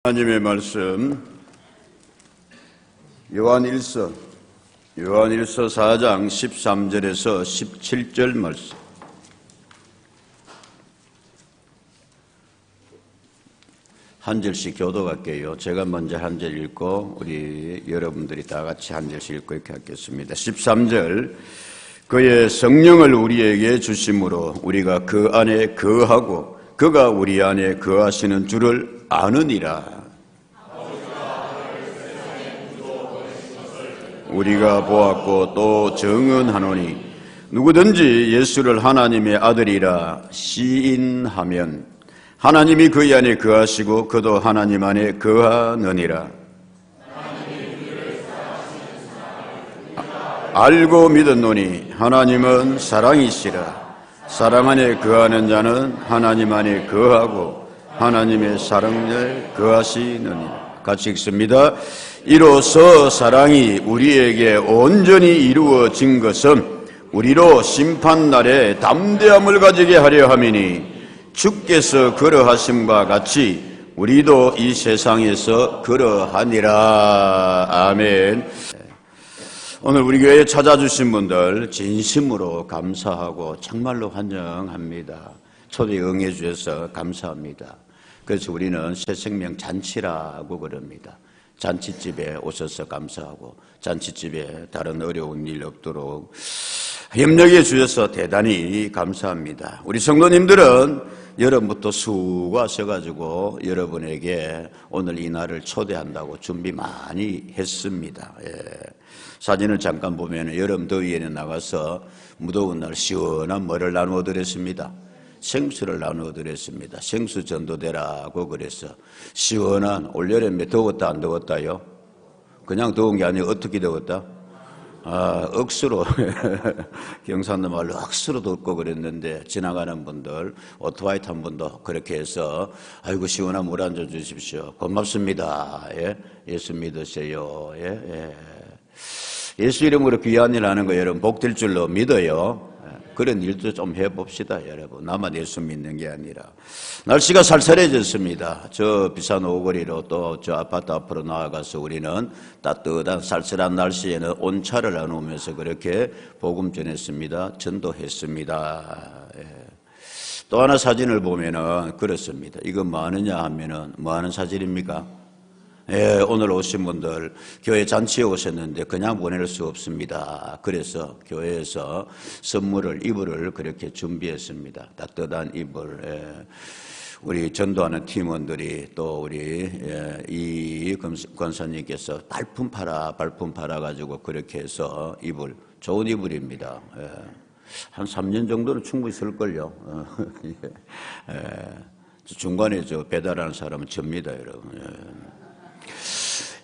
하나님의 말씀 요한일서 4장 13절에서 17절 말씀. 한 절씩 교독할게요. 제가 먼저 한 절 읽고 우리 여러분들이 다 같이 한 절씩 읽고 이렇게 하겠습니다. 13절. 그의 성령을 우리에게 주심으로 우리가 그 안에 거하고 그가 우리 안에 거하시는 줄을 아느니라. 우리가 보았고 또 증언하노니 누구든지 예수를 하나님의 아들이라 시인하면 하나님이 그의 안에 거하시고 그도 하나님 안에 거하느니라. 알고 믿었노니 하나님은 사랑이시라. 사랑 안에 거하는 자는 하나님 안에 거하고 하나님의 사랑에 거하시느니라. 같이 읽습니다. 이로써 사랑이 우리에게 온전히 이루어진 것은 우리로 심판날에 담대함을 가지게 하려 함이니 주께서 그러하심과 같이 우리도 이 세상에서 그러하니라. 아멘. 오늘 우리 교회에 찾아주신 분들 진심으로 감사하고 정말로 환영합니다. 초대 응해 주셔서 감사합니다. 그래서 우리는 새생명 잔치라고 그럽니다. 잔치집에 오셔서 감사하고 잔치집에 다른 어려운 일 없도록 협력해 주셔서 대단히 감사합니다. 우리 성도님들은 여러분부터 수고하셔가지고 여러분에게 오늘 이 날을 초대한다고 준비 많이 했습니다. 사진을 잠깐 보면 여름 더위에는 나가서 무더운 날 시원한 뭐를 나누어 드렸습니다. 생수를 나누어 드렸습니다. 생수 전도되라고 그래서 시원한 올여름에 더웠다 안 더웠다요? 그냥 더운 게 아니라 어떻게 더웠다? 억수로 경상도 말로 억수로 덥고 그랬는데 지나가는 분들 오토바이 탄 분도 그렇게 해서 아이고 시원한 물 한 잔 주십시오. 고맙습니다. 예? 예수 믿으세요. 예? 예수 이름으로 귀한 일 하는 거 여러분 복될 줄로 믿어요. 그런 일도 좀 해봅시다, 여러분. 나만 예수 믿는 게 아니라. 날씨가 살살해졌습니다. 저 비싼 오거리로 또 저 아파트 앞으로 나아가서 우리는 따뜻한 쌀쌀한 날씨에는 온차를 나누면서 그렇게 복음 전했습니다. 전도했습니다. 또 하나 사진을 보면은 그렇습니다. 이거 뭐 하느냐 하면은 뭐 하는 사진입니까? 오늘 오신 분들 교회 잔치에 오셨는데 그냥 보낼 수 없습니다. 그래서 교회에서 선물을 이불을 그렇게 준비했습니다. 따뜻한 이불. 우리 전도하는 팀원들이 또 우리 이 권사님께서 발품 팔아 가지고 그렇게 해서 이불 좋은 이불입니다. 한 3년 정도는 충분히 쓸걸요. 중간에 저 배달하는 사람은 접니다, 여러분.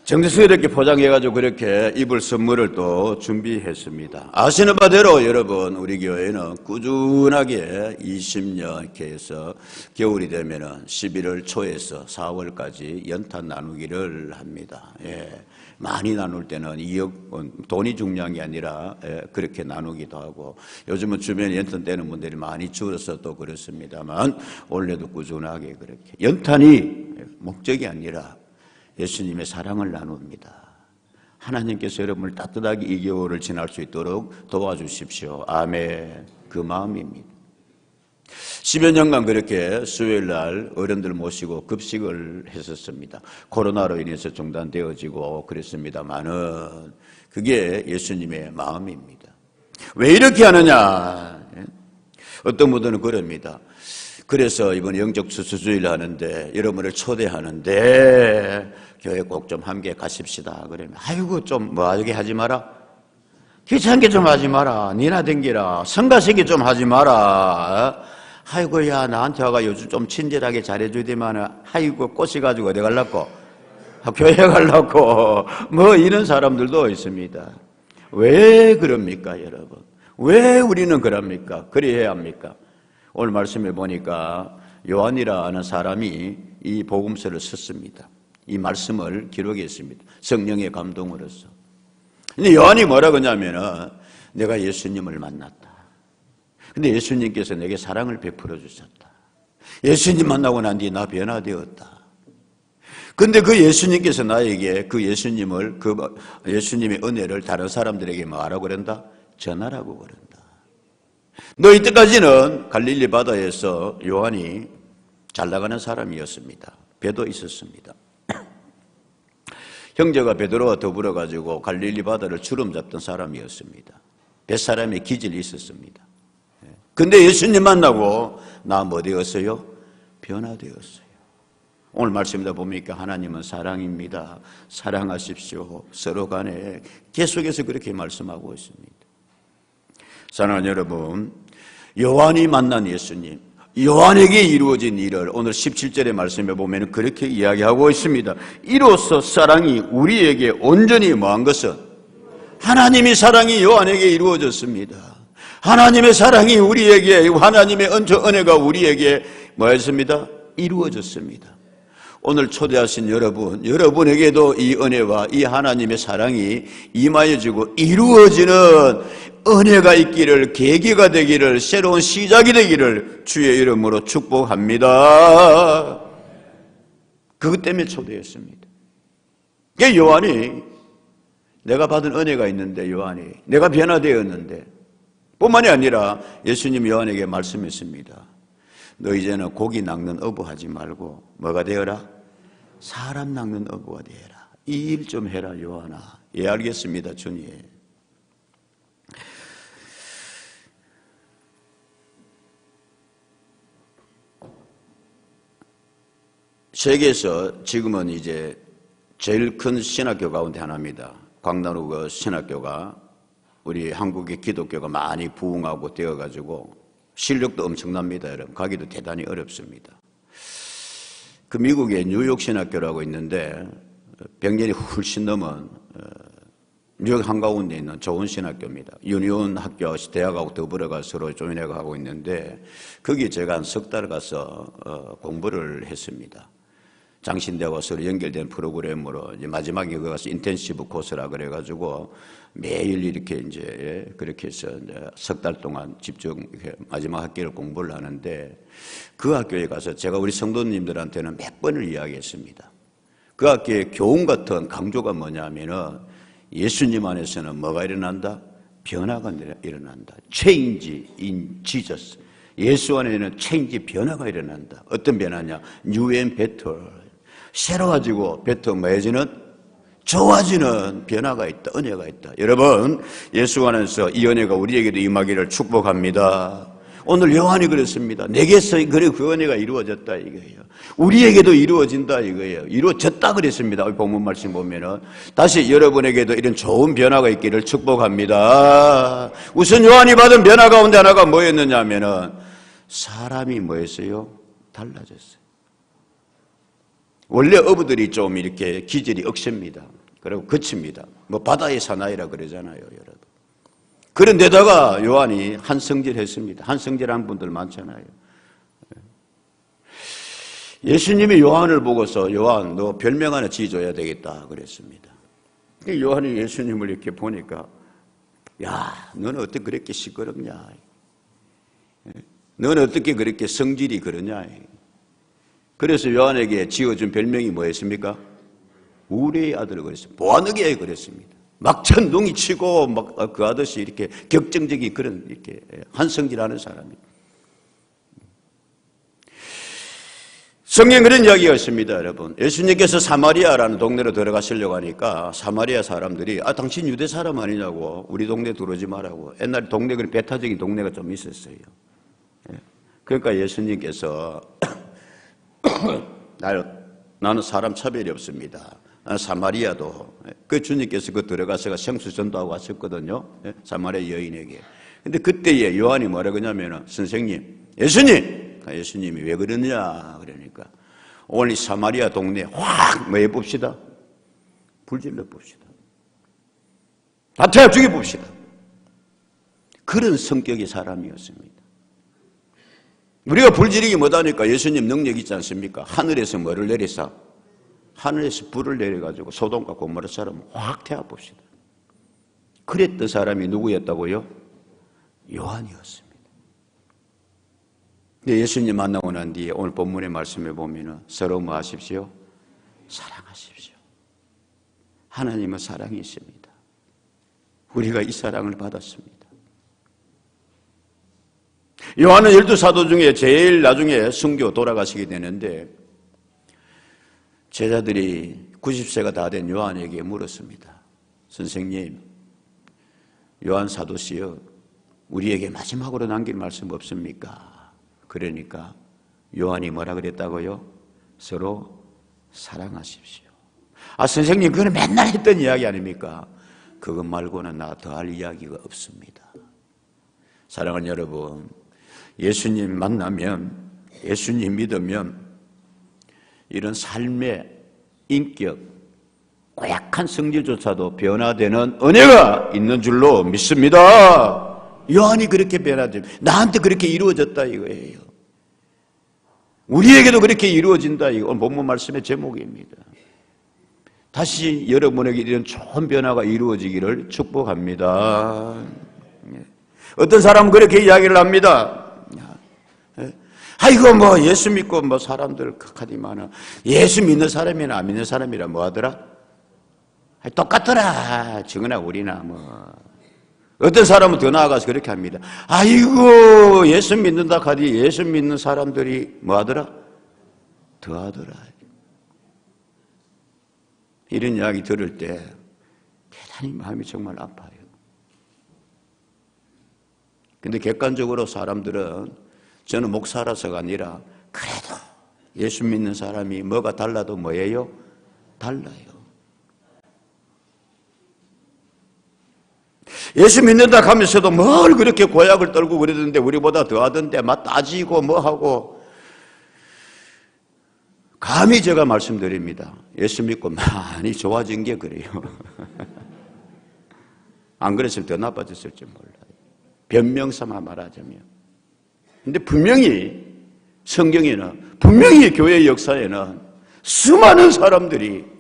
정성스럽게 포장해가지고 그렇게 이불 선물을 또 준비했습니다. 아시는 바대로 여러분 우리 교회는 꾸준하게 20년 이렇게 해서 겨울이 되면은 11월 초에서 4월까지 연탄 나누기를 합니다. 많이 나눌 때는 2억 돈이 중요한 게 아니라 그렇게 나누기도 하고 요즘은 주변에 연탄 떼는 분들이 많이 줄어서 또 그렇습니다만 원래도 꾸준하게 그렇게 연탄이 목적이 아니라 예수님의 사랑을 나눕니다. 하나님께서 여러분을 따뜻하게 이 겨울을 지날 수 있도록 도와주십시오. 아멘. 그 마음입니다. 10여 년간 그렇게 수요일 날 어른들 모시고 급식을 했었습니다. 코로나로 인해서 중단되어지고 그랬습니다만은 그게 예수님의 마음입니다. 왜 이렇게 하느냐? 어떤 분들은 그럽니다. 그래서 이번 영적 추수주일 하는데 여러분을 초대하는데 교회 꼭 좀 함께 가십시다. 그러면 아이고 좀 뭐하게 하지 마라. 귀찮게 좀 하지 마라. 니나 댕기라. 성가시기 좀 하지 마라. 아이고 야 나한테 와가 요즘 좀 친절하게 잘해줘야 되면 아이고 꼬시가지고 어디 갈라고? 교회 갈라고. 뭐 이런 사람들도 있습니다. 왜 그럽니까 여러분? 왜 우리는 그럽니까? 그래야 합니까? 오늘 말씀해 보니까 요한이라 하는 사람이 이 복음서를 썼습니다. 이 말씀을 기록했습니다. 성령의 감동으로서. 근데 요한이 뭐라고 하냐면은 내가 예수님을 만났다. 근데 예수님께서 내게 사랑을 베풀어 주셨다. 예수님 만나고 난 뒤에 나 변화되었다. 근데 그 예수님께서 나에게 그 예수님을, 그 예수님의 은혜를 다른 사람들에게 뭐하라고 그런다? 전하라고 그런다. 너 이때까지는 갈릴리 바다에서 요한이 잘 나가는 사람이었습니다. 배도 있었습니다. 형제가 베드로와 더불어 가지고 갈릴리 바다를 주름 잡던 사람이었습니다. 뱃사람의 기질이 있었습니다. 근데 예수님 만나고 나 뭐 되었어요? 변화되었어요. 오늘 말씀이다 보니까 하나님은 사랑입니다. 사랑하십시오. 서로 간에 계속해서 그렇게 말씀하고 있습니다. 사랑하는 여러분, 요한이 만난 예수님, 요한에게 이루어진 일을 오늘 17절의 말씀에 보면 그렇게 이야기하고 있습니다. 이로써 사랑이 우리에게 온전히 뭐한 것은 하나님의 사랑이 요한에게 이루어졌습니다. 하나님의 사랑이 우리에게, 하나님의 은혜가 우리에게 뭐했습니다? 이루어졌습니다. 오늘 초대하신 여러분, 여러분에게도 이 은혜와 이 하나님의 사랑이 임하여지고 이루어지는 은혜가 있기를, 계기가 되기를, 새로운 시작이 되기를 주의 이름으로 축복합니다. 그것 때문에 초대했습니다. 요한이 내가 받은 은혜가 있는데, 요한이 내가 변화되었는데, 뿐만이 아니라 예수님 요한에게 말씀했습니다. 너 이제는 고기 낚는 어부하지 말고 뭐가 되어라? 사람 낚는 어부가 되어라. 이 일 좀 해라 요한아. 예, 알겠습니다 주님. 세계에서 지금은 이제 제일 큰 신학교 가운데 하나입니다. 광나루 그 신학교가 우리 한국의 기독교가 많이 부흥하고 되어가지고 실력도 엄청납니다. 여러분 가기도 대단히 어렵습니다. 그 미국의 뉴욕 신학교라고 있는데 100년이 훨씬 넘은 뉴욕 한가운데 있는 좋은 신학교입니다. 유니온 학교 대학하고 더불어가 서로 조인해가 하고 있는데 거기 제가 한 석 달 가서 공부를 했습니다. 장신대하고 서로 연결된 프로그램으로 이제 마지막에 거기 가서 인텐시브 코스라 그래가지고 매일 이렇게 이제 그렇게 해서 이제 석 달 동안 집중 마지막 학기를 공부를 하는데 그 학교에 가서 제가 우리 성도님들한테는 몇 번을 이야기했습니다. 그 학교의 교훈 같은 강조가 뭐냐면은 예수님 안에서는 뭐가 일어난다? 변화가 일어난다. Change in Jesus. 예수 안에는 change, 변화가 일어난다. 어떤 변화냐? New and better. 새로워지고 better 뭐해지는? 좋아지는 변화가 있다. 은혜가 있다. 여러분 예수 안에서 이 은혜가 우리에게도 임하기를 축복합니다. 오늘 요한이 그랬습니다. 내게서 그 은혜가 이루어졌다 이거예요. 우리에게도 이루어진다 이거예요. 이루어졌다 그랬습니다. 본문 말씀 보면은 다시 여러분에게도 이런 좋은 변화가 있기를 축복합니다. 우선 요한이 받은 변화 가운데 하나가 뭐였느냐 하면은 사람이 뭐였어요? 달라졌어요. 원래 어부들이 좀 이렇게 기질이 억셉니다. 그리고 거칩니다. 뭐 바다의 사나이라 그러잖아요, 여러분. 그런데다가 요한이 한성질 했습니다. 한성질한 분들 많잖아요. 예수님이 요한을 보고서 요한 너 별명 하나 지어줘야 되겠다 그랬습니다. 요한이 예수님을 이렇게 보니까 야 너는 어떻게 그렇게 시끄럽냐, 너는 어떻게 그렇게 성질이 그러냐. 그래서 요한에게 지어준 별명이 뭐였습니까? 우리의 아들을 그랬습니다. 보아느게 그랬습니다. 막 천둥이 치고 막 그 아저씨 이렇게 격정적인 그런 이렇게 한성질하는 사람이. 성경 그런 이야기가 있습니다, 여러분. 예수님께서 사마리아라는 동네로 들어가시려고 하니까 사마리아 사람들이 당신 유대 사람 아니냐고 우리 동네 들어오지 말라고. 옛날에 동네 그런 배타적인 동네가 좀 있었어요. 그러니까 예수님께서 나는 사람 차별이 없습니다. 사마리아도 그 주님께서 그 들어가서가 생수 전도하고 왔었거든요. 사마리아 여인에게. 근데 그때에 요한이 뭐라고 하냐면 선생님, 예수님이 왜 그러느냐 그러니까 오늘 사마리아 동네 확 뭐 해봅시다. 불질러 봅시다. 다 태워 죽여봅시다. 그런 성격의 사람이었습니다. 우리가 불지르기 못하니까 예수님 능력 있지 않습니까? 하늘에서 뭐를 내리사? 하늘에서 불을 내려가지고 소돔과 고모라 사람을 확 태워봅시다. 그랬던 사람이 누구였다고요? 요한이었습니다. 근데 예수님 만나고 난 뒤에 오늘 본문의 말씀에 보면은 서로 뭐 하십시오? 사랑하십시오. 하나님은 사랑이십니다. 우리가 이 사랑을 받았습니다. 요한은 12사도 중에 제일 나중에 순교 돌아가시게 되는데 제자들이 90세가 다 된 요한에게 물었습니다. 선생님, 요한 사도시여, 우리에게 마지막으로 남길 말씀 없습니까? 그러니까 요한이 뭐라 그랬다고요? 서로 사랑하십시오. 아, 선생님, 그건 맨날 했던 이야기 아닙니까? 그것 말고는 나 더할 이야기가 없습니다. 사랑하는 여러분, 예수님 만나면, 예수님 믿으면 이런 삶의 인격, 고약한 성질조차도 변화되는 은혜가 있는 줄로 믿습니다. 요한이 그렇게 변화됩니다. 나한테 그렇게 이루어졌다 이거예요. 우리에게도 그렇게 이루어진다 이거 오늘 본문 말씀의 제목입니다. 다시 여러분에게 이런 좋은 변화가 이루어지기를 축복합니다. 어떤 사람은 그렇게 이야기를 합니다. 아이고 뭐 예수 믿고 뭐 사람들 극하디만은 예수 믿는 사람이나 안 믿는 사람이라 뭐 하더라? 똑같더라. 지금이나 우리나 뭐. 어떤 사람은 더 나아가서 그렇게 합니다. 아이고 예수 믿는다 하디 예수 믿는 사람들이 뭐 하더라? 더 하더라. 이런 이야기 들을 때 대단히 마음이 정말 아파요. 근데 객관적으로 사람들은 저는 목사라서가 아니라 그래도 예수 믿는 사람이 뭐가 달라도 뭐예요? 달라요. 예수 믿는다 하면서도 뭘 그렇게 고약을 떨고 그러던데 우리보다 더 하던데 막 따지고 뭐 하고 감히 제가 말씀드립니다. 예수 믿고 많이 좋아진 게 그래요. 안 그랬으면 더 나빠졌을지 몰라요. 변명삼아 말하자면. 근데 분명히 성경에는 분명히 교회의 역사에는 수많은 사람들이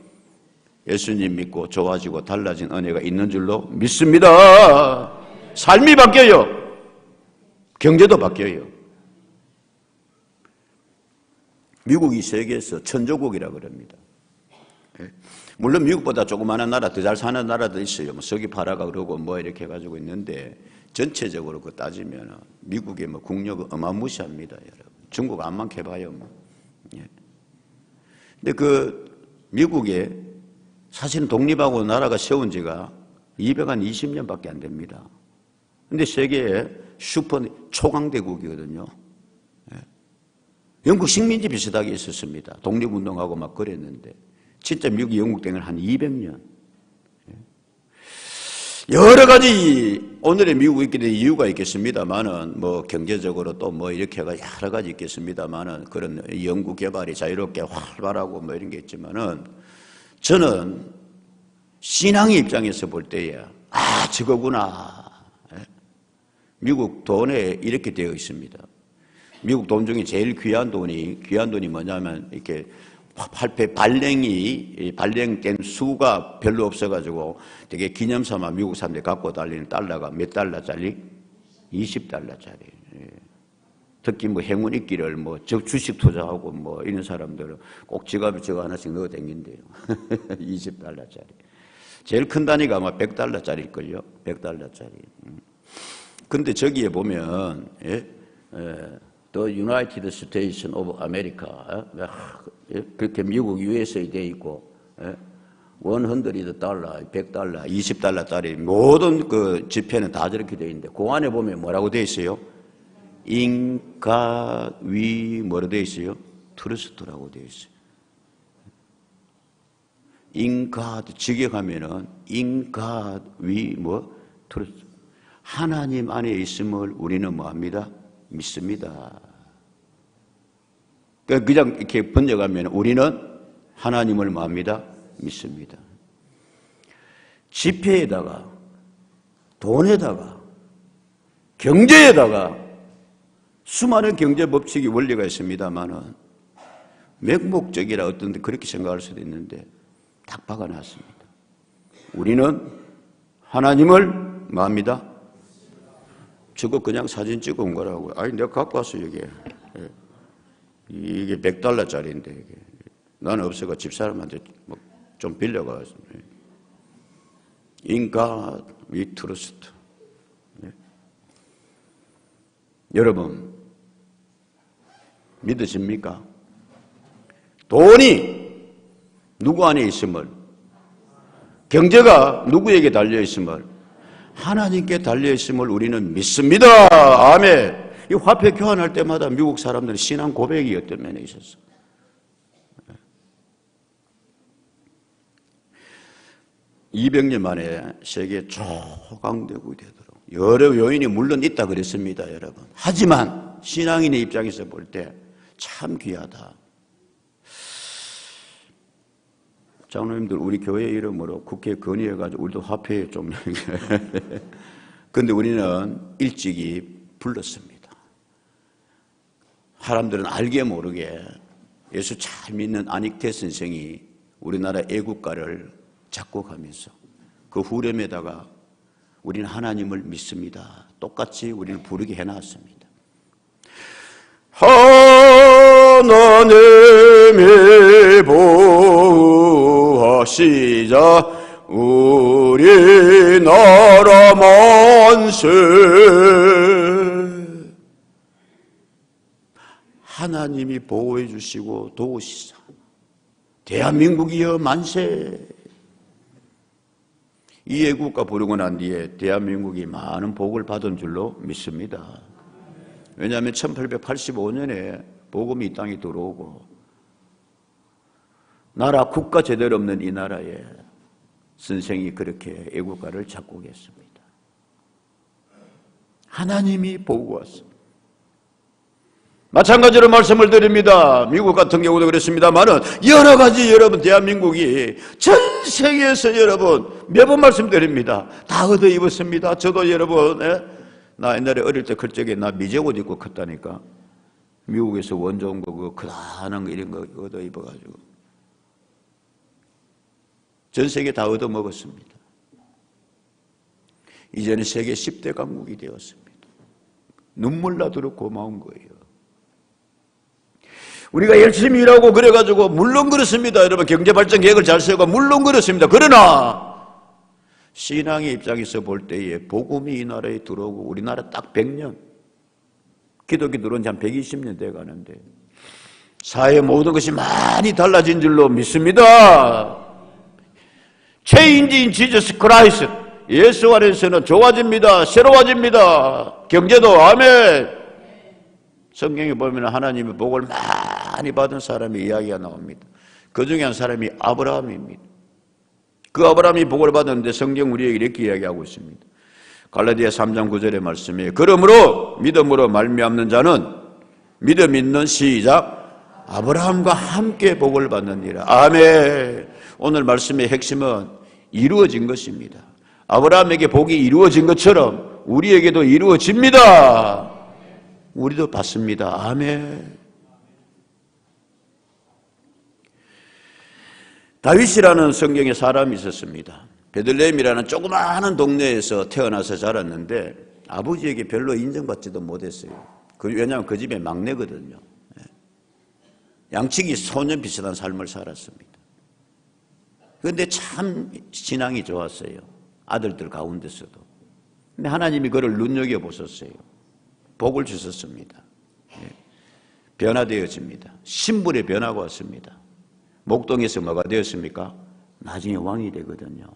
예수님 믿고 좋아지고 달라진 은혜가 있는 줄로 믿습니다. 삶이 바뀌어요. 경제도 바뀌어요. 미국이 세계에서 천조국이라고 그럽니다. 물론 미국보다 조그마한 나라, 더 잘 사는 나라도 있어요. 뭐 서귀파라가 그러고 뭐 이렇게 해가지고 있는데 전체적으로 그 따지면 미국의 뭐 국력은 어마무시합니다, 여러분. 중국 암만 해봐요, 뭐. 예. 근데 그 미국에 사실은 독립하고 나라가 세운 지가 220년밖에 안 됩니다. 근데 세계의 슈퍼 초강대국이거든요. 예. 영국 식민지 비슷하게 있었습니다. 독립운동하고 막 그랬는데 진짜 미국이 영국 된 건 한 200년. 여러 가지 오늘의 미국이 있게 된 이유가 있겠습니다만은 뭐 경제적으로 또 뭐 이렇게 여러 가지 있겠습니다만은 그런 연구 개발이 자유롭게 활발하고 뭐 이런 게 있지만은 저는 신앙의 입장에서 볼 때에 저거구나. 미국 돈에 이렇게 되어 있습니다. 미국 돈 중에 제일 귀한 돈이 뭐냐면 이렇게 발행된 수가 별로 없어가지고 되게 기념삼아 미국 사람들이 갖고 다니는 달러가 몇 달러짜리? 20달러짜리. 특히 뭐 행운 있기를 뭐 주식 투자하고 뭐 이런 사람들은 꼭 지갑에 저거 하나씩 넣어 댕긴대요. 20달러짜리. 제일 큰 단위가 아마 100달러짜리일걸요. 100달러짜리. 근데 저기에 보면, The United States of America. 그렇게 미국 USA 돼 있고, 100달러, 100달러, 20달러짜리 모든 그 지폐는 다 저렇게 돼 있는데, 그 안에 보면 뭐라고 돼 있어요? 인가 위 뭐로 돼 있어요? 트러스트라고 돼 있어요. 인가드 직역하면은 인가 위 뭐 트러스트. 하나님 안에 있음을 우리는 뭐합니다? 믿습니다. 그냥 이렇게 번역하면 우리는 하나님을 뭐합니다? 믿습니다. 지폐에다가 돈에다가 경제에다가 수많은 경제 법칙이 원리가 있습니다만은 맹목적이라 어떤 데 그렇게 생각할 수도 있는데 딱 박아놨습니다. 우리는 하나님을 뭐합니다? 저거 그냥 사진 찍어 온 거라고요. 아니 내가 갖고 왔어 이게. 이게 100달러짜리인데 이게. 나는 없어가 집사람한테 좀 빌려가. In God we trust. 여러분, 믿으십니까? 돈이 누구 안에 있음을, 경제가 누구에게 달려있음을, 하나님께 달려있음을 우리는 믿습니다. 아멘. 이 화폐 교환할 때마다 미국 사람들은 신앙 고백이 어떤 면에 있었어. (200년) 만에 세계 초강대국이 되도록 여러 요인이 물론 있다 그랬습니다, 여러분. 하지만 신앙인의 입장에서 볼 때 참 귀하다. 장로님들, 우리 교회 이름으로 국회에 건의해가지고 우리도 화폐에 좀 근데 우리는 일찍이 불렀습니다. 사람들은 알게 모르게 예수 잘 믿는 안익태 선생이 우리나라 애국가를 작곡하면서 그 후렴에다가 우리는 하나님을 믿습니다, 똑같이 우리는 부르게 해놨습니다. 하나님이 보호하시자 우리나라 만세. 하나님이 보호해 주시고 도우시사 대한민국이여 만세. 이 애국가 부르고 난 뒤에 대한민국이 많은 복을 받은 줄로 믿습니다. 왜냐하면 1885년에 복음이 이 땅에 들어오고 나라 국가 제대로 없는 이 나라에 선생이 그렇게 애국가를 작곡했습니다. 하나님이 보고 왔습니다. 마찬가지로 말씀을 드립니다. 미국 같은 경우도 그렇습니다만은 여러 가지 여러분 대한민국이 전 세계에서 여러분 매번 말씀드립니다. 다 얻어 입었습니다. 저도 여러분 나 옛날에 어릴 때 그쪽에 나 미제옷 입고 컸다니까. 미국에서 원조 온 거 그거 크다란 거 이런 거 얻어 입어가지고 전 세계 다 얻어 먹었습니다. 이제는 세계 10대 강국이 되었습니다. 눈물 나도록 고마운 거예요. 우리가 열심히 일하고 그래가지고 물론 그렇습니다. 여러분 경제발전 계획을 잘 세우고 물론 그렇습니다. 그러나 신앙의 입장에서 볼 때에 복음이 이 나라에 들어오고 우리나라 딱 100년 기독교 들어온 지 한 120년 돼가는데 사회 모든 것이 많이 달라진 줄로 믿습니다. Change in Jesus Christ. 예수 안에서는 좋아집니다. 새로워집니다. 경제도 아멘. 성경에 보면 하나님의 복을 많이 받은 사람의 이야기가 나옵니다. 그 중에 한 사람이 아브라함입니다. 그 아브라함이 복을 받았는데 성경 우리에게 이렇게 이야기하고 있습니다. 갈라디아 3장 9절의 말씀에 그러므로 믿음으로 말미암는 자는 믿음 있는 시작 아브라함과 함께 복을 받느니라. 아멘. 오늘 말씀의 핵심은 이루어진 것입니다. 아브라함에게 복이 이루어진 것처럼 우리에게도 이루어집니다. 우리도 받습니다. 아멘. 다윗이라는 성경에 사람이 있었습니다. 베들레헴이라는 조그마한 동네에서 태어나서 자랐는데 아버지에게 별로 인정받지도 못했어요. 왜냐하면 그 집에 막내거든요. 양치기 소년 비슷한 삶을 살았습니다. 그런데 참 신앙이 좋았어요. 아들들 가운데서도. 근데 하나님이 그를 눈여겨보셨어요. 복을 주셨습니다. 변화되어집니다. 신분의 변화가 왔습니다. 목동에서 뭐가 되었습니까? 나중에 왕이 되거든요.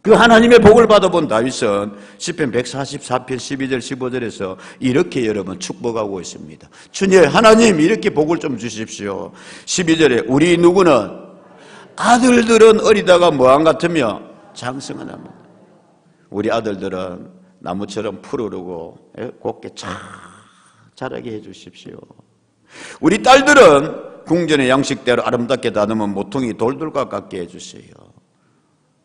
그 하나님의 복을 받아본 다윗은 시편 144편 12절 15절에서 이렇게 여러분 축복하고 있습니다. 주님 하나님 이렇게 복을 좀 주십시오. 12절에 우리 누구는 아들들은 어리다가 무함 같으며 장성하나무. 우리 아들들은 나무처럼 푸르르고 곱게 잘 자라게 해 주십시오. 우리 딸들은 궁전의 양식대로 아름답게 다듬은 모퉁이 돌들과 같게 해주세요.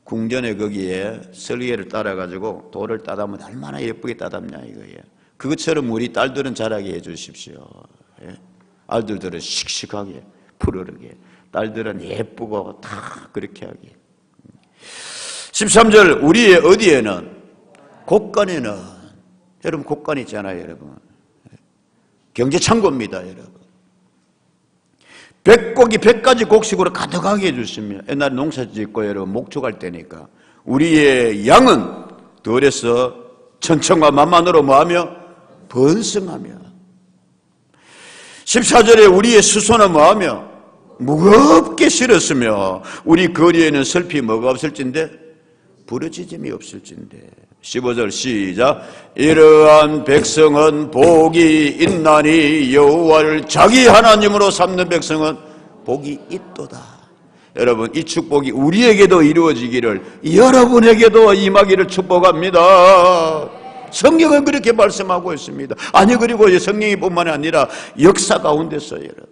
궁전에 거기에 설리에를 따라가지고 돌을 따다면 얼마나 예쁘게 따담냐 이거예요. 그것처럼 우리 딸들은 자라게 해주십시오. 아들들은 씩씩하게 푸르르게, 딸들은 예쁘고 다 그렇게 하게. 13절 우리의 어디에는 곳간에는, 여러분 곳간 있잖아요 여러분. 경제창고입니다 여러분. 백고기 100가지 곡식으로 가득하게 해주시며, 옛날에 농사 짓고 여러분 목축할 때니까 우리의 양은 덜해서 천천과 만만으로 뭐하며 번성하며, 14절에 우리의 수소는 뭐하며 무겁게 실었으며 우리 거리에는 슬피 뭐가 없을진데 부르짖음이 없을진데. 15절 시작. 이러한 백성은 복이 있나니 여호와를 자기 하나님으로 삼는 백성은 복이 있도다. 여러분, 이 축복이 우리에게도 이루어지기를, 여러분에게도 임하기를 축복합니다. 성경은 그렇게 말씀하고 있습니다. 아니, 그리고 성경이 뿐만 아니라 역사 가운데서 여러분,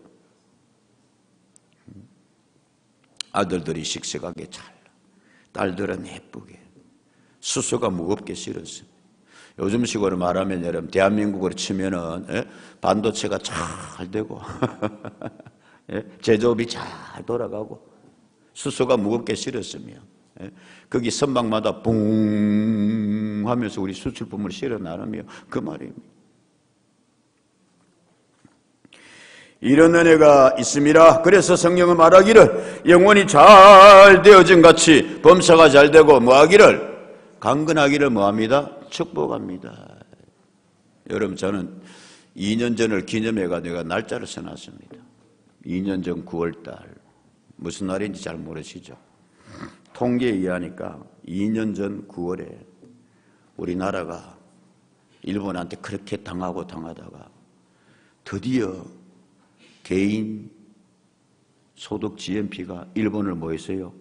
아들들이 씩씩하게 잘, 딸들은 예쁘게, 수소가 무겁게 실었습니다. 요즘식으로 말하면 여러분, 대한민국으로 치면은 반도체가 잘 되고 제조업이 잘 돌아가고 수소가 무겁게 실었으며 거기 선박마다 붕 하면서 우리 수출품을 실어 나누며, 그 말입니다. 이런 은혜가 있음이라. 그래서 성경은 말하기를 영혼이 잘 되어진 같이 범사가 잘 되고 뭐하기를 강건하기를 뭐합니다? 축복합니다. 여러분, 저는 2년 전을 기념해가 내가 날짜를 써놨습니다. 2년 전 9월달 무슨 날인지 잘 모르시죠? 통계에 의하니까 2년 전 9월에 우리나라가 일본한테 그렇게 당하다가 드디어 개인 소득 GNP가 일본을 뭐 했어요?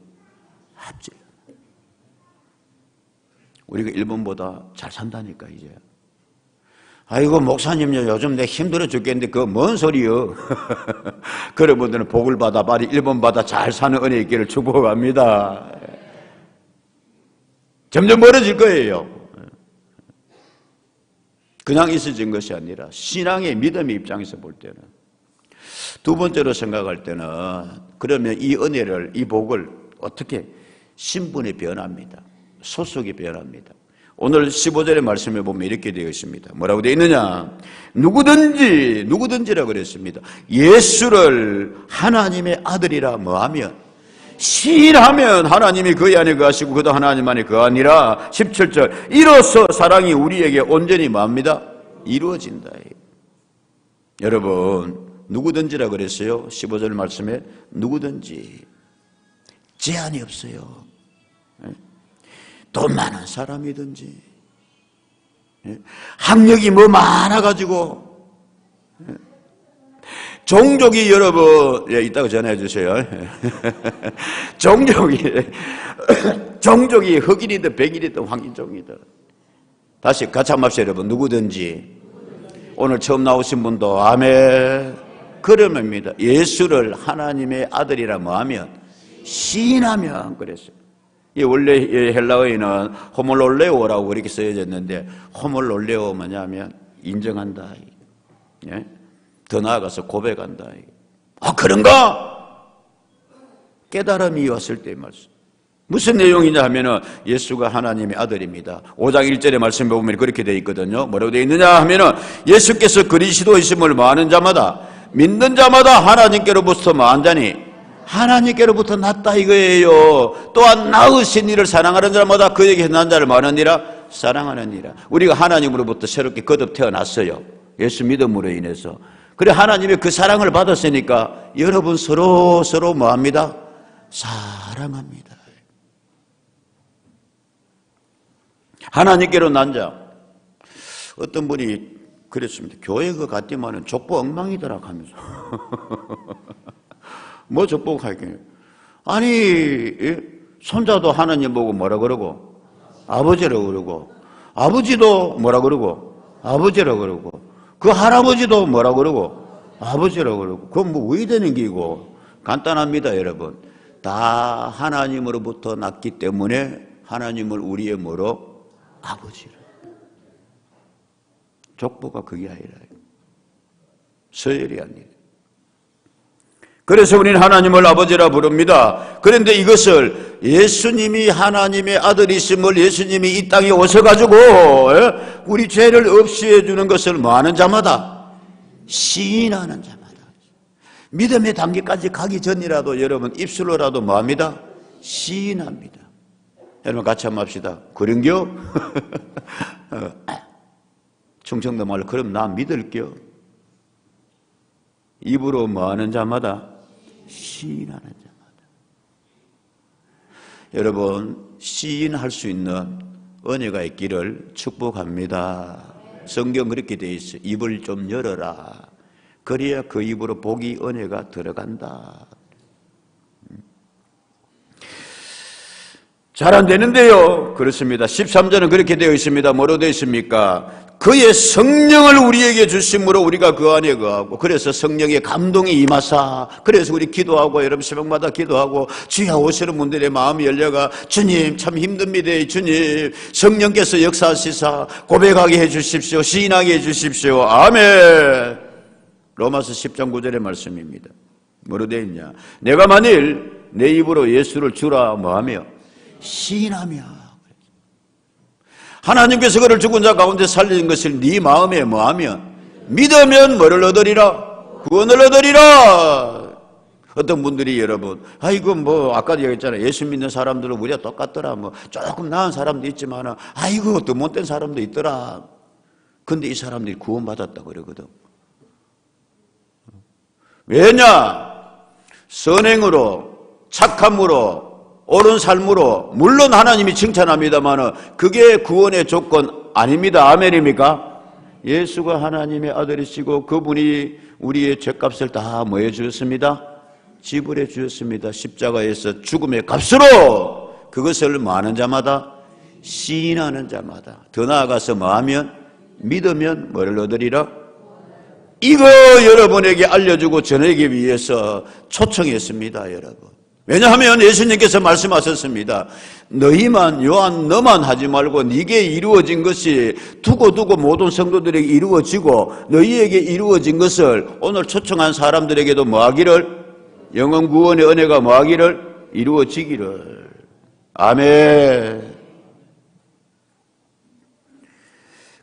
합질. 우리가 일본보다 잘 산다니까 이제. 아이고 목사님요, 요즘 내 힘들어 죽겠는데 그거 뭔 소리요? 그런 분들은 복을 받아 빨리 일본보다 잘 사는 은혜 있기를 축복합니다. 점점 멀어질 거예요. 그냥 있어진 것이 아니라 신앙의 믿음의 입장에서 볼 때는, 두 번째로 생각할 때는, 그러면 이 은혜를, 이 복을 어떻게 신분이 변합니다. 소속이 변합니다. 오늘 15절의 말씀에 보면 이렇게 되어 있습니다. 뭐라고 되어 있느냐? 누구든지라고 그랬습니다. 예수를 하나님의 아들이라 뭐하면, 시인하면 하나님이 그의 안에 거하시고 그도 하나님 안에 거하니라. 17절 이로써 사랑이 우리에게 온전히 뭐합니다? 이루어진다. 여러분, 누구든지라 그랬어요. 15절 말씀에 누구든지, 제한이 없어요. 돈 많은 사람이든지, 학력이 뭐 많아가지고, 종족이 여러분, 이따가 전화해 주세요. 종족이 흑인이든 백인이든 황인종이든, 다시 같이 한번 합시다 여러분. 누구든지. 오늘 처음 나오신 분도 아멘. 그러면입니다. 예수를 하나님의 아들이라 뭐하면, 시인하면 그랬어요. 이 원래 헬라어에는 호몰롤레오라고 이렇게 쓰여졌는데, 호몰롤레오 뭐냐면 인정한다. 예? 더 나아가서 고백한다. 아, 그런가? 깨달음이 왔을 때의 말씀. 무슨 내용이냐 하면은 예수가 하나님의 아들입니다. 5장 1절의 말씀에 보면 그렇게 되어 있거든요. 뭐라고 되어 있느냐 하면은 예수께서 그리스도이심을 뭐하는 자마다, 믿는 자마다 하나님께로부터 뭐한 자니? 하나님께로부터 났다 이거예요. 또한 낳으신 이를 사랑하는 자마다 그에게 난 자를 뭐하느니라? 사랑하느니라. 우리가 하나님으로부터 새롭게 거듭 태어났어요. 예수 믿음으로 인해서. 그래, 하나님의 그 사랑을 받았으니까 여러분 서로 뭐합니다? 사랑합니다. 하나님께로 난 자. 어떤 분이 그랬습니다. 교회 그 갔더니만은 족보 엉망이더라 하면서. 뭐 족보가 할게요. 아니, 손자도 하나님 보고 뭐라 그러고? 아버지라고 그러고, 아버지도 뭐라 그러고? 아버지라고 그러고, 그 할아버지도 뭐라 그러고? 아버지라고 그러고. 그건 뭐 왜 되는 기고? 간단합니다, 여러분. 다 하나님으로부터 났기 때문에 하나님을 우리의 뭐로? 아버지로. 족보가 그게 아니라 서열이 아니에요. 그래서 우리는 하나님을 아버지라 부릅니다. 그런데 이것을 예수님이 하나님의 아들이심을, 예수님이 이 땅에 오셔가지고 우리 죄를 없이 해주는 것을 뭐하는 자마다? 시인하는 자마다. 믿음의 단계까지 가기 전이라도 여러분 입술로라도 뭐합니다? 시인합니다. 여러분 같이 한번 합시다. 그런겨? 충청도 말로 그럼 나 믿을게요. 입으로 뭐하는 자마다 시인하는 자마다. 여러분 시인할 수 있는 은혜가 있기를 축복합니다. 성경 그렇게 돼 있어요. 입을 좀 열어라. 그래야 그 입으로 복이 은혜가 들어간다. 잘 안 되는데요. 그렇습니다. 13절은 그렇게 되어 있습니다. 뭐로 되어 있습니까? 그의 성령을 우리에게 주심으로 우리가 그 안에 거하고, 그래서 성령의 감동이 임하사, 그래서 우리 기도하고 여러분 새벽마다 기도하고 주여 오시는 분들의 마음이 열려가 주님 참 힘듭니다. 주님 성령께서 역사하시사 고백하게 해주십시오. 시인하게 해주십시오. 아멘. 로마서 10장 9절의 말씀입니다. 뭐로 되어 있냐? 내가 만일 내 입으로 예수를 주라 뭐하며 시인하며, 하나님께서 그를 죽은 자 가운데 살리는 것을 네 마음에 뭐하면 믿으면 뭐를 얻으리라? 구원을 얻으리라. 어떤 분들이 여러분 아이고 뭐 아까도 얘기했잖아요. 예수 믿는 사람들은 우리가 똑같더라. 뭐 조금 나은 사람도 있지만 아이고 더 못된 사람도 있더라. 근데 이 사람들이 구원받았다고 그러거든. 왜냐? 선행으로 착함으로 옳은 삶으로 물론 하나님이 칭찬합니다만 그게 구원의 조건 아닙니다. 아멘입니까? 예수가 하나님의 아들이시고 그분이 우리의 죄값을 다 뭐 해주셨습니다? 지불해 주셨습니다. 십자가에서 죽음의 값으로 그것을 뭐 하는 자마다 시인하는 자마다 더 나아가서 뭐 하면 믿으면 뭐를 얻으리라? 이거 여러분에게 알려주고 전하기 위해서 초청했습니다. 여러분. 왜냐하면 예수님께서 말씀하셨습니다. 너희만 요한 너만 하지 말고 네게 이루어진 것이 두고두고 모든 성도들에게 이루어지고 너희에게 이루어진 것을 오늘 초청한 사람들에게도 뭐하기를 영원 구원의 은혜가 뭐하기를 이루어지기를. 아멘.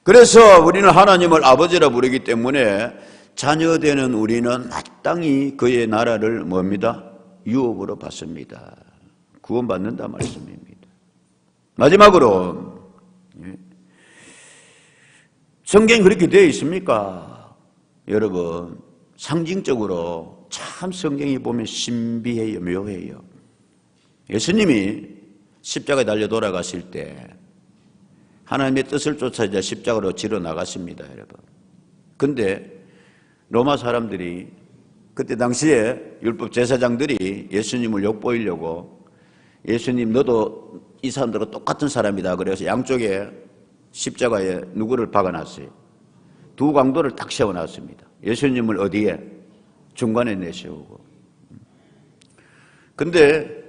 그래서 우리는 하나님을 아버지라 부르기 때문에 자녀되는 우리는 마땅히 그의 나라를 뭡니다? 유업으로 받습니다. 구원받는다 말씀입니다. 마지막으로 성경이 그렇게 되어 있습니까? 여러분 상징적으로 참 성경이 보면 신비해요. 묘해요. 예수님이 십자가에 달려 돌아가실 때 하나님의 뜻을 쫓아 이제 십자가로 지러 나갔습니다. 여러분. 근데 로마 사람들이 그때 당시에 율법 제사장들이 예수님을 욕보이려고 예수님 너도 이 사람들과 똑같은 사람이다 그래서 양쪽에 십자가에 누구를 박아놨어요. 두 강도를 딱 세워놨습니다. 예수님을 어디에? 중간에 내세우고. 근데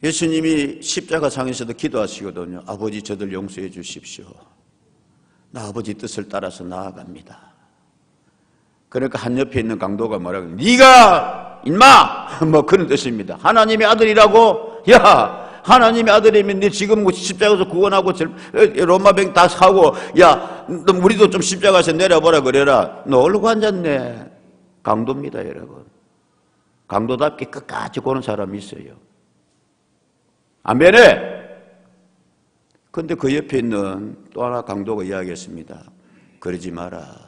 예수님이 십자가 상에서도 기도하시거든요. 아버지 저들 용서해 주십시오. 나 아버지 뜻을 따라서 나아갑니다. 그러니까 한 옆에 있는 강도가 뭐라고 네가 인마 뭐 그런 뜻입니다. 하나님의 아들이라고? 야 하나님의 아들이면 네 지금 십자가에서 구원하고 로마병 다 사고 야 우리도 좀 십자가에서 내려보라 그래라. 너 얼고 앉았네. 강도입니다. 여러분. 강도답게 끝까지 고는 사람이 있어요. 아멘에. 근데 그 옆에 있는 또 하나 강도가 이야기했습니다. 그러지 마라.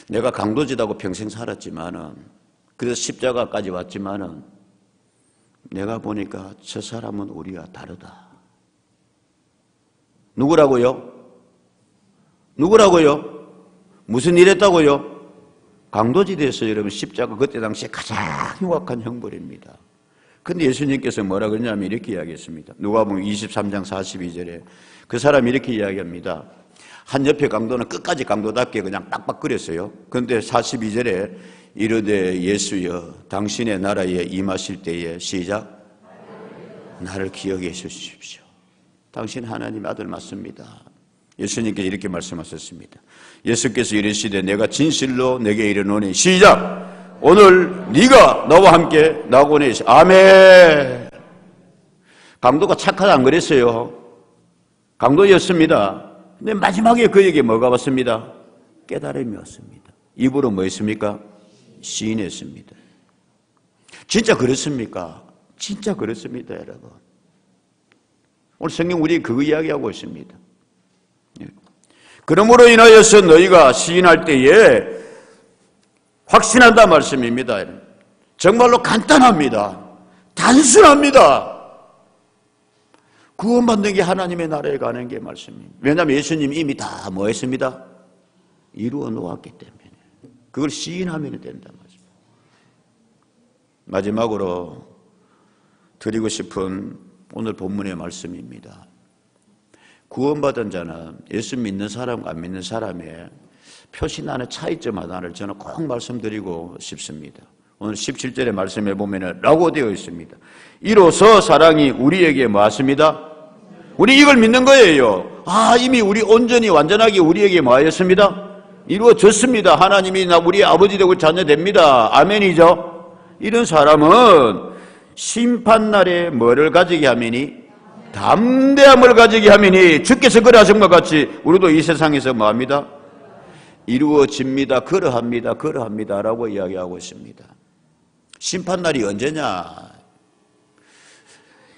내가 강도지다고 평생 살았지만은 그래서 십자가까지 왔지만은 내가 보니까 저 사람은 우리와 다르다. 누구라고요? 누구라고요? 무슨 일 했다고요? 강도지대에서 여러분 십자가 그때 당시에 가장 흉악한 형벌입니다. 근데 예수님께서 뭐라 그러냐면 이렇게 이야기했습니다. 누가복음 23장 42절에 그 사람이 이렇게 이야기합니다. 한 옆에 강도는 끝까지 강도답게 그냥 빡빡거렸어요. 그런데 42절에 이르되 예수여 당신의 나라에 임하실 때에 시작 나를 기억해 주십시오. 당신 하나님 아들 맞습니다. 예수님께서 이렇게 말씀하셨습니다. 예수께서 이르시되 내가 진실로 내게 이르노니 시작 오늘 네가 나와 함께 나곤에 있어. 아멘. 강도가 착하다 안 그랬어요. 강도였습니다. 근데 마지막에 그에게 뭐가 왔습니다? 깨달음이 왔습니다. 입으로 뭐 했습니까? 시인했습니다. 진짜 그렇습니까? 진짜 그렇습니다, 여러분. 오늘 성경 우리 그 이야기하고 있습니다. 그러므로 인하여서 너희가 시인할 때에 확신한다 말씀입니다. 정말로 간단합니다. 단순합니다. 구원받는 게 하나님의 나라에 가는 게 말씀입니다. 왜냐하면 예수님이 이미 다 뭐 했습니다? 이루어 놓았기 때문에. 그걸 시인하면 된다 말씀입니다. 마지막으로 드리고 싶은 오늘 본문의 말씀입니다. 구원받은 자는 예수 믿는 사람과 안 믿는 사람의 표시나는 차이점 하나를 저는 꼭 말씀드리고 싶습니다. 오늘 17절의 말씀에 보면 라고 되어 있습니다. 이로써 사랑이 우리에게 뭐 하십니다? 우리 이걸 믿는 거예요. 이미 우리 온전히 완전하게 우리에게 뭐 하였습니다? 이루어졌습니다. 하나님이 우리 아버지 되고 자녀 됩니다. 아멘이죠? 이런 사람은 심판날에 뭐를 가지게 하면이? 담대함을 가지게 하면이 주께서 그러하신 것 같이 우리도 이 세상에서 뭐 합니다? 이루어집니다. 그러합니다. 그러합니다. 라고 이야기하고 있습니다. 심판날이 언제냐?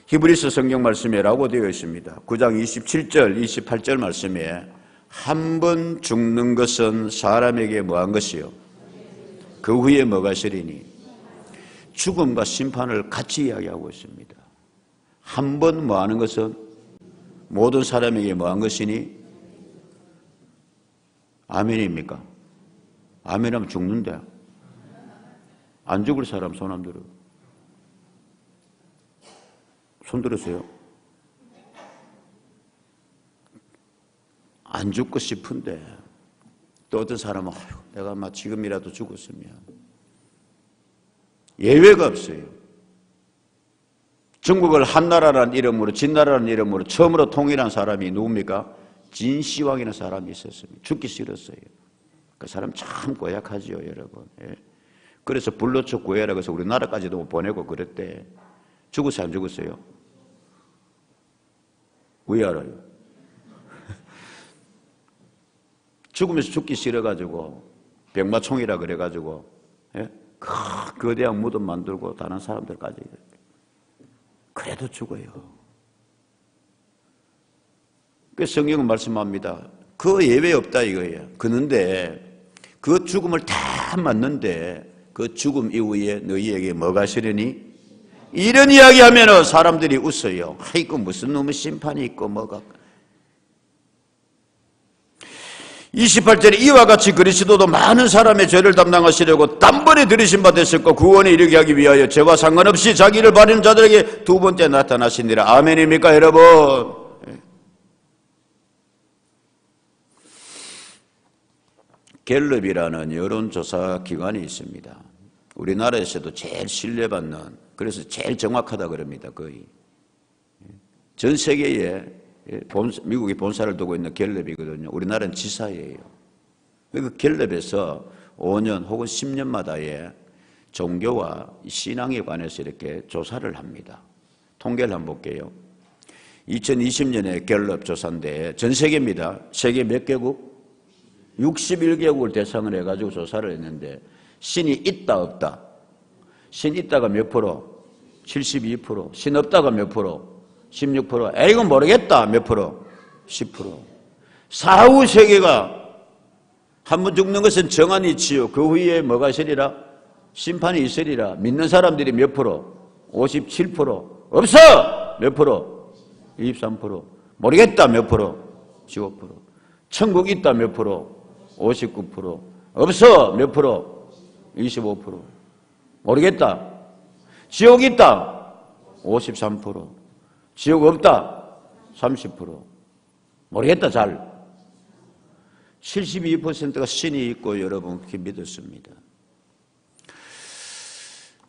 히브리서 성경 말씀에 라고 되어 있습니다. 9장 27절, 28절 말씀에 한 번 죽는 것은 사람에게 뭐한 것이요? 그 후에 뭐가 시리니? 죽음과 심판을 같이 이야기하고 있습니다. 한 번 뭐 하는 것은 모든 사람에게 뭐 한 것이니? 아멘입니까? 아멘하면 죽는데 안 죽을 사람 손 안 들어. 손 들으세요. 안 죽고 싶은데 또 어떤 사람은 내가 막 지금이라도 죽었으면. 예외가 없어요. 중국을 한나라라는 이름으로 진나라라는 이름으로 처음으로 통일한 사람이 누굽니까? 진시황이라는 사람이 있었습니다. 죽기 싫었어요. 그 사람 참 고약하지요, 여러분. 예. 그래서 불로초 구해라고 해서 우리나라까지도 보내고 그랬대. 죽었어요, 안 죽었어요? 왜 알아요? 죽으면서 죽기 싫어가지고 병마총이라 그래가지고 예? 거대한 무덤 만들고 다른 사람들까지 그래도 죽어요. 그 성경은 말씀합니다. 그 예외 없다 이거예요. 그런데 그 죽음을 다 맞는데 그 죽음 이후에 너희에게 뭐가 시려니? 이런 이야기하면 사람들이 웃어요. 아이고 무슨 놈의 심판이 있고 뭐가. 28절에 이와 같이 그리스도도 많은 사람의 죄를 담당하시려고 단번에 들이신 바 되셨고 구원에 이르게 하기 위하여 죄와 상관없이 자기를 바르는 자들에게 두 번째 나타나시니라. 아멘입니까 여러분? 갤럽이라는 여론조사 기관이 있습니다. 우리나라에서도 제일 신뢰받는, 그래서 제일 정확하다 그럽니다. 거의 전 세계에 미국이 본사를 두고 있는 갤럽이거든요. 우리나라는 지사예요. 그 갤럽에서 5년 혹은 10년마다의 종교와 신앙에 관해서 이렇게 조사를 합니다. 통계를 한번 볼게요. 2020년에 갤럽 조사인데 전 세계입니다. 세계 몇 개국? 61개국을 대상을 해가지고 조사를 했는데 신이 있다 없다? 신 있다가 몇 프로? 72%. 신 없다가 몇 프로? 16%. 이건 모르겠다. 몇 프로? 10%. 사후 세계가 한 번 죽는 것은 정한 이치요. 그 후에 뭐가 있으리라? 심판이 있으리라. 믿는 사람들이 몇 프로? 57%. 없어! 몇 프로? 23%. 모르겠다. 몇 프로? 15%. 천국 있다. 몇 프로? 59%. 없어. 몇 프로? 25%. 모르겠다. 지옥 있다. 53%. 지옥 없다. 30%. 모르겠다. 잘. 72%가 신이 있고 여러분 그렇게 믿었습니다.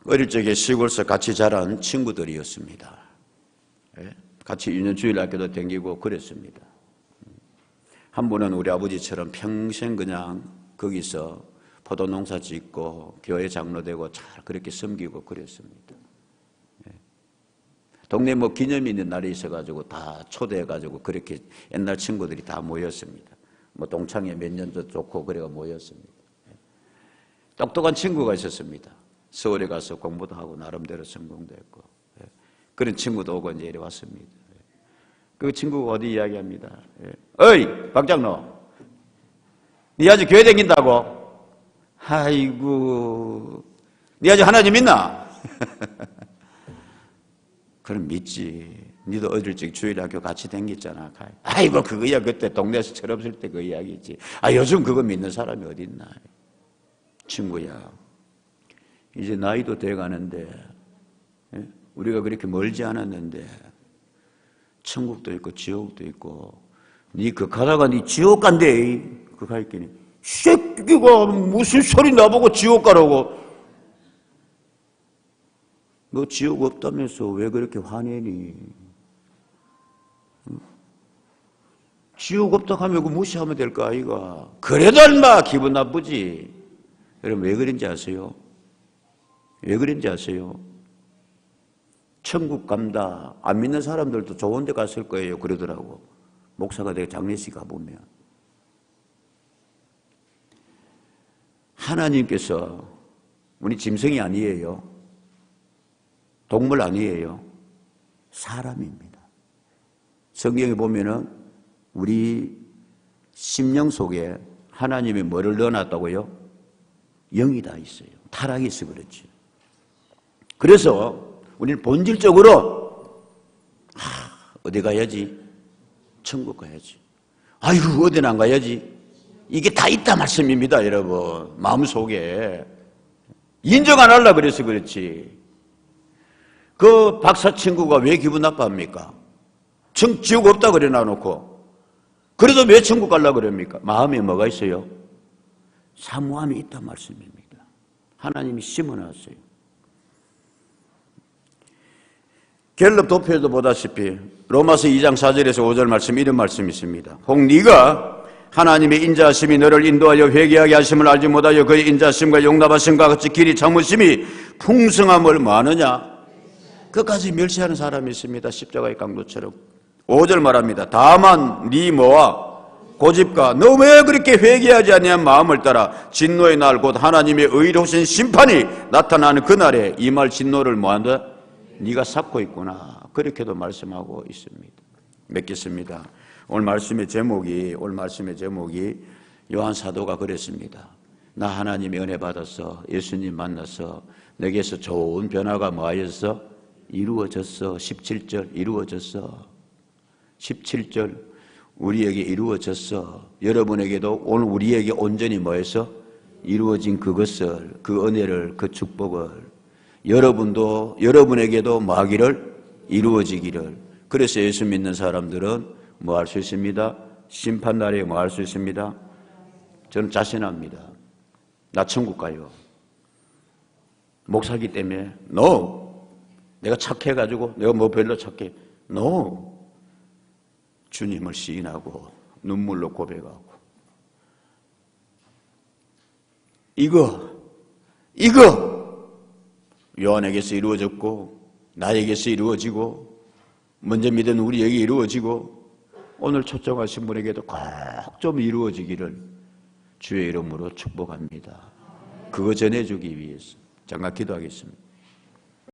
어릴 적에 시골에서 같이 자란 친구들이었습니다. 같이 유년주일학교도 다니고 그랬습니다. 한 분은 우리 아버지처럼 평생 그냥 거기서 포도 농사 짓고 교회 장로 되고 잘 그렇게 섬기고 그랬습니다. 동네 뭐 기념이 있는 날이 있어가지고 다 초대해가지고 그렇게 옛날 친구들이 다 모였습니다. 뭐 동창회 몇 년도 좋고 그래가 모였습니다. 똑똑한 친구가 있었습니다. 서울에 가서 공부도 하고 나름대로 성공도 했고, 그런 친구도 오고 이제 이래 왔습니다. 그 친구가 어디 이야기합니다. 어이, 박장로, 니 아직 교회 다닌다고? 아이고, 니 아직 하나님 믿나? 그럼 믿지. 니도 어릴 적 주일학교 같이 다녔잖아. 아이고, 그거야 그때 동네에서 철없을 때 그 이야기지. 요즘 그거 믿는 사람이 어디 있나. 친구야, 이제 나이도 돼가는데, 우리가 그렇게 멀지 않았는데 천국도 있고 지옥도 있고, 니 그 가다가 니 지옥 간대. 그 갈기니 새끼가 무슨 소리 나보고 지옥 가라고. 너 지옥 없다면서 왜 그렇게 화내니? 지옥 없다 하면 그거 무시하면 될까 아이가? 그래도 얼마 기분 나쁘지. 여러분 왜 그런지 아세요? 왜 그런지 아세요? 천국 간다. 안 믿는 사람들도 좋은 데 갔을 거예요. 그러더라고. 목사가 되게 장례식 가보면. 하나님께서 우리 짐승이 아니에요. 동물 아니에요. 사람입니다. 성경에 보면은 우리 심령 속에 하나님이 뭐를 넣어놨다고요? 영이 다 있어요. 타락이 있어 그렇지. 그래서 우리는 본질적으로 어디 가야지? 천국 가야지. 아이고 어디는 안 가야지? 이게 다 있다 말씀입니다 여러분. 마음속에 인정 안 하려고 그래서 그렇지. 그 박사 친구가 왜 기분 나빠합니까? 지옥 없다 그래 놔놓고. 그래도 왜 천국 가려고 그럽니까? 마음에 뭐가 있어요? 사모함이 있다 말씀입니다. 하나님이 심어놨어요. 갤럽 도표에도 보다시피 로마서 2장 4절에서 5절 말씀 이런 말씀이 있습니다. 혹 네가 하나님의 인자하심이 너를 인도하여 회개하게 하심을 알지 못하여 그의 인자하심과 용납하심과 같이 길이 참으심이 풍성함을 뭐하느냐? 그까지 멸시하는 사람이 있습니다. 십자가의 강도처럼. 5절 말합니다. 다만 네 뭐와 고집과 너 왜 그렇게 회개하지 아니한 마음을 따라 진노의 날 곧 하나님의 의로우신 심판이 나타나는 그날에 이 말 진노를 뭐한다? 네가 쌓고 있구나. 그렇게도 말씀하고 있습니다. 맺겠습니다. 오늘 말씀의 제목이 요한 사도가 그랬습니다. 나 하나님의 은혜 받았어. 예수님 만났어. 내게서 좋은 변화가 뭐하였어? 이루어졌어. 17절 이루어졌어. 17절 우리에게 이루어졌어. 여러분에게도 오늘 우리에게 온전히 뭐해서 이루어진 그것을, 그 은혜를, 그 축복을 여러분도 여러분에게도 뭐 하기를? 이루어지기를. 그래서 예수 믿는 사람들은 뭐 할 수 있습니다? 심판날에 뭐 할 수 있습니다? 저는 자신합니다. 나 천국 가요. 목사기 때문에 No. 내가 착해가지고 내가 뭐 별로 착해. No. 주님을 시인하고 눈물로 고백하고 이거 요한에게서 이루어졌고 나에게서 이루어지고 먼저 믿은 우리에게 이루어지고 오늘 초청하신 분에게도 꼭 좀 이루어지기를 주의 이름으로 축복합니다. 그거 전해주기 위해서 잠깐 기도하겠습니다.